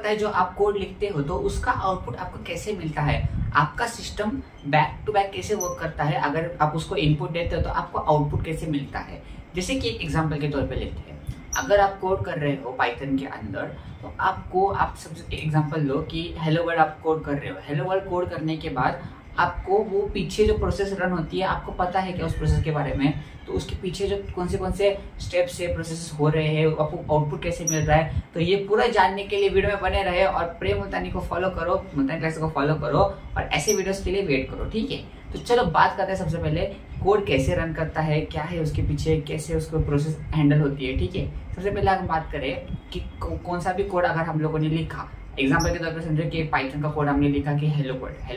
पता है जो आप कोड लिखते हो तो उसका आउटपुट आपको कैसे मिलता है, आपका सिस्टम बैक टू बैक कैसे वर्क करता है, अगर आप उसको इनपुट देते हो तो आपको आउटपुट कैसे मिलता है। जैसे कि एक एग्जांपल के तौर पे लेते हैं, अगर आप कोड कर रहे हो पाइथन के अंदर तो आप सबसे एग्जांपल लो कि हेलो वर्ल्ड आप कोड कर रहे हो। हेलो वर्ल्ड कोड करने के बाद आपको वो पीछे जो प्रोसेस रन होती है आपको पता है क्या उस प्रोसेस के बारे में, तो उसके पीछे जो कौन से स्टेप्स से प्रोसेस हो रहे हैं, आपको आउटपुट कैसे मिल रहा है, तो ये पूरा जानने के लिए वीडियो में बने रहे और प्रेम मुल्तानी को फॉलो करो, मुल्तानी क्लासेस को फॉलो करो और ऐसे वीडियोस के लिए वेट करो, ठीक है। तो चलो बात करते हैं सबसे पहले कोड कैसे रन करता है, क्या है उसके पीछे, कैसे उसको प्रोसेस हैंडल होती है, ठीक है। सबसे पहले हम बात करें कि कौन सा भी कोड अगर हम लोगों ने लिखा, एग्जाम्पल के तौर पर समझो कि पाइथन का कोड हमने लिखा कि हेलो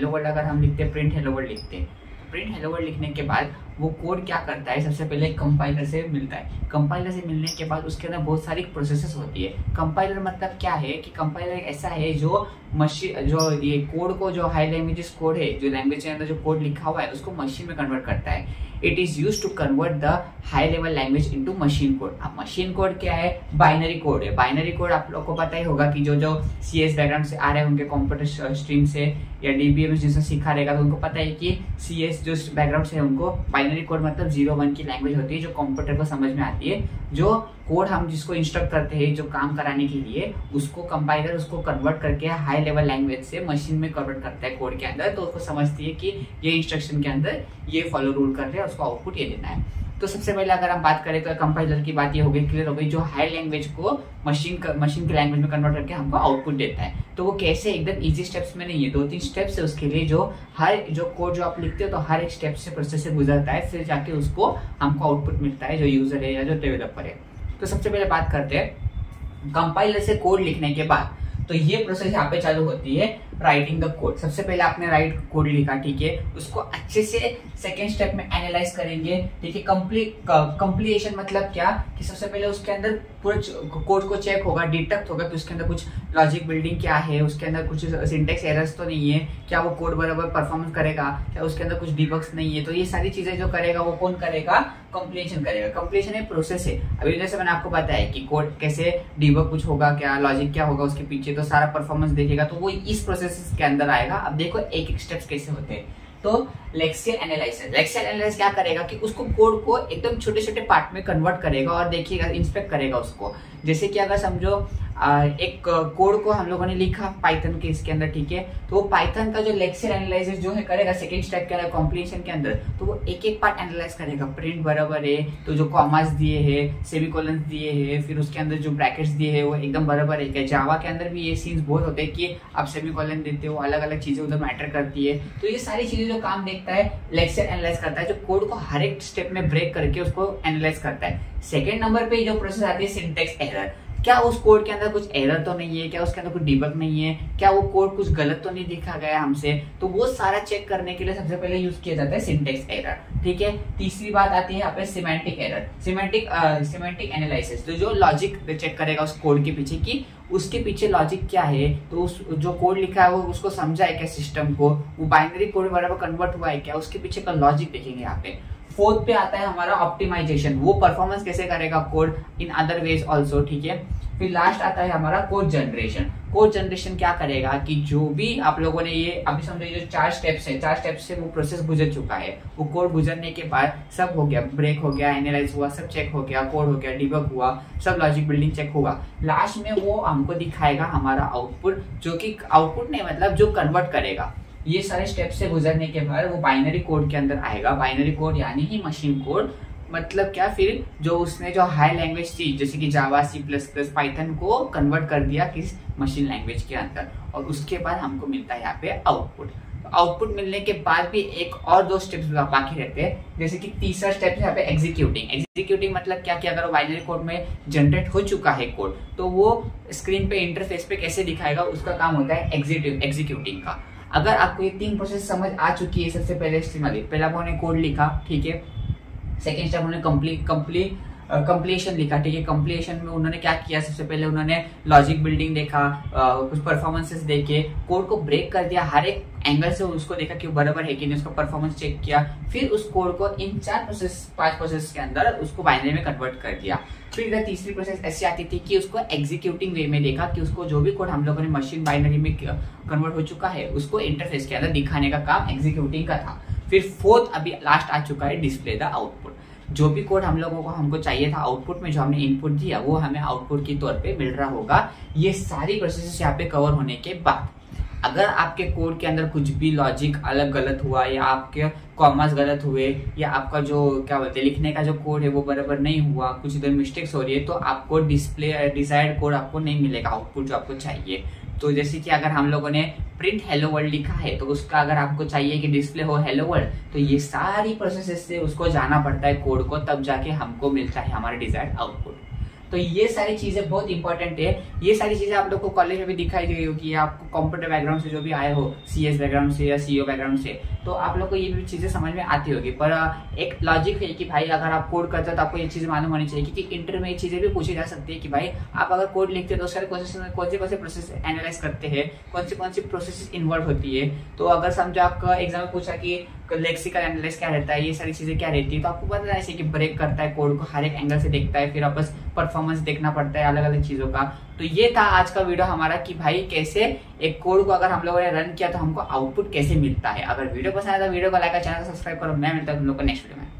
वर्ल्ड अगर हम लिखते हैं, प्रिंट हेलो वर्ल्ड लिखते हैं, प्रिंट हेलो वर्ल्ड लिखने के बाद वो कोड क्या करता है, सबसे पहले कंपाइलर से मिलता है। कंपाइलर से मिलने के बाद उसके अंदर बहुत सारी प्रोसेसेस होती है। कंपाइलर मतलब क्या है कि कंपाइलर ऐसा है जो मशीन, जो ये कोड को, जो हाई लैंग्वेजेस कोड है, जो लैंग्वेज के अंदर जो कोड लिखा हुआ है उसको मशीन में कन्वर्ट करता है। It is use to convert the high level language into machine code. अब मशीन कोड क्या है, बाइनरी कोड है। बाइनरी कोड आप लोग को पता ही होगा कि जो CS बैकग्राउंड से आ रहे होंगे, कंप्यूटर स्ट्रीम से या DBA में जिसने सीखा रहेगा तो उनको पता है कि CS जो बैकग्राउंड से है उनको बाइनरी कोड मतलब 0-1 की लैंग्वेज होती है जो कंप्यूटर को समझ में आती है। जो कोड हम जिसको इंस्ट्रक्ट करते हैं जो काम कराने के लिए, उसको कंपाइलर उसको कन्वर्ट करके हाई लेवल लैंग्वेज से मशीन में कन्वर्ट करता है कोड के अंदर, तो उसको समझती है कि ये इंस्ट्रक्शन के अंदर ये फॉलो रूल कर रहे हैं, उसको आउटपुट ये देना है। तो सबसे पहले अगर हम बात करें तो कंपाइलर की बात ये हो गई, क्लियर हो गई, जो हाई लैंग्वेज को मशीन की लैंग्वेज में कन्वर्ट करके हमको आउटपुट देता है। तो वो कैसे, एकदम इजी स्टेप्स में नहीं है, 2-3 स्टेप्स है उसके लिए, जो कोड जो आप लिखते हो तो हर एक स्टेप से प्रोसेस से गुजरता है, फिर जाके उसको हमको आउटपुट मिलता है जो यूजर है या जो डेवलपर है। तो सबसे पहले बात करते हैं कंपाइलर से कोड लिखने के बाद, तो ये प्रोसेस यहाँ पे चालू होती है राइटिंग द कोड। सबसे पहले आपने राइट कोड लिखा, ठीक है, उसको अच्छे से सेकेंड स्टेप में एनालाइज करेंगे, ठीक है। कंप्लीशन मतलब क्या कि सबसे पहले उसके अंदर पूरे कोड को चेक होगा, डिटेक्ट होगा कि उसके अंदर कुछ लॉजिक बिल्डिंग क्या है, उसके अंदर कुछ सिंटेक्स एरर्स तो नहीं है, क्या वो कोड बराबर परफॉर्मेंस करेगा, क्या उसके अंदर कुछ डिबग्स नहीं है। तो ये सारी चीजें जो करेगा वो कौन करेगा, कंप्लीशन करेगा। कंप्लीशन एक प्रोसेस है। अभी जैसे मैंने आपको बताया कि कोड कैसे डिबग कुछ होगा, क्या लॉजिक क्या होगा उसके पीछे, तो सारा परफॉर्मेंस देखेगा, तो वो इस प्रोसेस के अंदर आएगा। अब देखो एक एक स्टेप्स कैसे होते हैं। तो लेक्सियल एनालिसिस क्या करेगा कि उसको कोड को एकदम छोटे छोटे पार्ट में कन्वर्ट करेगा और देखिएगा, इंस्पेक्ट करेगा उसको। जैसे कि अगर समझो एक कोड को हम लोगों ने लिखा पाइथन के इसके अंदर, ठीक है, तो वो पाइथन का जो लेक्सियल एनालिसिस जो है करेगा सेकंड स्टेप के अंदर कंप्लीशन के अंदर, तो वो एक एक पार्ट एनालाइज करेगा, प्रिंट बराबर है तो जो कॉमास दिए हैं, सेमीकोलन दिए हैं, फिर उसके अंदर जो ब्रैकेट्स दिए हैं वो एकदम बराबर है क्या। जावा के अंदर भी ये सीन्स बहुत होते हैं कि आप सेमीकोलन देते हो, अलग अलग चीजें उधर मैटर करती है। तो ये सारी चीजें जो काम देखता है लेक्सियल एनालाइज करता है, जो कोड को हर एक स्टेप में ब्रेक करके उसको एनालाइज करता है। सेकेंड नंबर पे जो प्रोसेस आती है सिंटेक्स एरर, क्या उस कोड के अंदर कुछ एरर तो नहीं है, क्या उसके अंदर कुछ डिबग नहीं है, क्या वो कोड कुछ गलत तो नहीं दिखा गया हमसे, तो वो सारा चेक करने के लिए सबसे पहले यूज किया जाता है सिंटेक्स एरर, ठीक है। तीसरी बात आती है यहाँ पे सिमेंटिक एरर, सिमेंटिक एनालिसिस, तो जो लॉजिक चेक करेगा उस कोड के पीछे की उसके पीछे लॉजिक क्या है, तो उस जो कोड लिखा है वो उसको समझा है क्या सिस्टम को, वो बाइनरी कोड बराबर कन्वर्ट हुआ है क्या, उसके पीछे का लॉजिक देखेंगे यहाँ पे। फोर्थ पे आता है हमारा ऑप्टिमाइजेशन, वो परफॉर्मेंस कैसे करेगा code in other ways also, ठीक है। फिर लास्ट आता है हमारा कोड जनरेशन। कोड जनरेशन क्या करेगा कि जो भी आप लोगों ने ये अभी समझो जो 4 स्टेप्स है, 4 स्टेप्स से वो प्रोसेस गुजर चुका है, वो कोड गुजरने के बाद सब हो गया, ब्रेक हो गया, एनालाइज हुआ, सब चेक हो गया, कोड हो गया, डिबग हुआ, सब लॉजिक बिल्डिंग चेक होगा, लास्ट में वो हमको दिखाएगा हमारा आउटपुट, जो कि आउटपुट नहीं मतलब जो कन्वर्ट करेगा। ये सारे स्टेप से गुजरने के बाद वो बाइनरी कोड के अंदर आएगा। बाइनरी कोड यानी ही मशीन कोड, मतलब क्या, फिर जो उसने जो हाई लैंग्वेज थी जैसे कि जावा, C++, पाइथन को कन्वर्ट कर दिया किस मशीन लैंग्वेज के अंदर, और उसके बाद हमको मिलता है यहाँ पे आउटपुट। तो आउटपुट मिलने के बाद भी एक और 2 स्टेप्स बाकी रहते हैं, जैसे कि तीसरा स्टेप है यहाँ पे एग्जीक्यूटिंग मतलब क्या कि अगर वो बाइनरी कोड में जनरेट हो चुका है कोड, तो वो स्क्रीन पे इंटरफेस पे कैसे दिखाएगा, उसका काम होता है एग्जीक्यूटिंग का। अगर आपको ये 3 प्रोसेस समझ आ चुकी है, सबसे पहले पहला हमने कोड लिखा, ठीक है, सेकेंड स्टेप हमने कंप्लीशन लिखा, ठीक है। कंप्लीशन में उन्होंने क्या किया, सबसे पहले उन्होंने लॉजिक बिल्डिंग देखा, कुछ परफॉर्मेंसेस देखे, कोड को ब्रेक कर दिया, हर एक एंगल से उसको देखा कि बराबर है कि नहीं, उसका परफॉर्मेंस चेक किया, फिर उस कोड को इन 5 प्रोसेस के अंदर उसको बाइनरी में कन्वर्ट कर दिया। फिर तीसरी प्रोसेस ऐसी आती थी कि उसको एग्जीक्यूटिंग वे में देखा कि उसको जो भी कोड हम लोगों ने मशीन बाइनरी में कन्वर्ट हो चुका है उसको इंटरफेस के अंदर दिखाने का काम एग्जीक्यूटिंग का था। फिर फोर्थ अभी लास्ट आ चुका है डिस्प्ले द आउटपुट। जो भी कोड हम लोगों को हमको चाहिए था आउटपुट में, जो हमने इनपुट दिया वो हमें आउटपुट के तौर पे मिल रहा होगा। ये सारी प्रोसेस यहाँ पे कवर होने के बाद अगर आपके कोड के अंदर कुछ भी लॉजिक अलग गलत हुआ, या आपके कॉमर्स गलत हुए, या आपका जो क्या बोलते हैं लिखने का जो कोड है वो बराबर नहीं हुआ, कुछ इधर मिस्टेक्स हो रही है, तो आपको डिजायर्ड कोड आपको नहीं मिलेगा, आउटपुट जो आपको चाहिए। तो जैसे कि अगर हम लोगों ने प्रिंट हेलो वर्ल्ड लिखा है तो उसका अगर आपको चाहिए कि डिस्प्ले हो हेलो वर्ल्ड, तो ये सारी प्रोसेस से उसको जाना पड़ता है कोड को, तब जाके हमको मिलता है हमारा डिजायर्ड आउटपुट। तो ये सारी चीजें बहुत इंपॉर्टेंट है। ये सारी चीजें आप लोग को कॉलेज में भी दिखाई दी होगी, आपको कंप्यूटर बैकग्राउंड से जो भी आए हो, सीएस बैकग्राउंड से या सीओ बैकग्राउंड से, तो आप लोग को ये भी चीजें समझ में आती होगी। पर एक लॉजिक है कि भाई अगर आप कोड करते हो तो आपको ये चीजें मालूम होनी चाहिए कि इंटरव्यू में ये चीजें भी पूछी जा सकती है कि भाई आप अगर कोड लिखते हो तो उसके कौन से प्रोसेस एनालाइज करते हैं, कौन सी प्रोसेस इन्वॉल्व होती है। तो अगर समझो आपका एग्जाम में पूछा कि लेक्सिकल एनालिसिस क्या रहता है, ये सारी चीजें क्या रहती है, तो आपको पता है कि ब्रेक करता है कोड को, हर एक एंगल से देखता है, फिर आपस परफॉर्मेंस देखना पड़ता है अलग अलग चीजों का। तो ये था आज का वीडियो हमारा कि भाई कैसे एक कोड को अगर हम लोगों ने रन किया तो हमको आउटपुट कैसे मिलता है। अगर वीडियो पसंद आया तो वीडियो को लाइक और चैनल को सब्सक्राइब करो। मैं मिलता हूं तुम लोग को नेक्स्ट वीडियो में।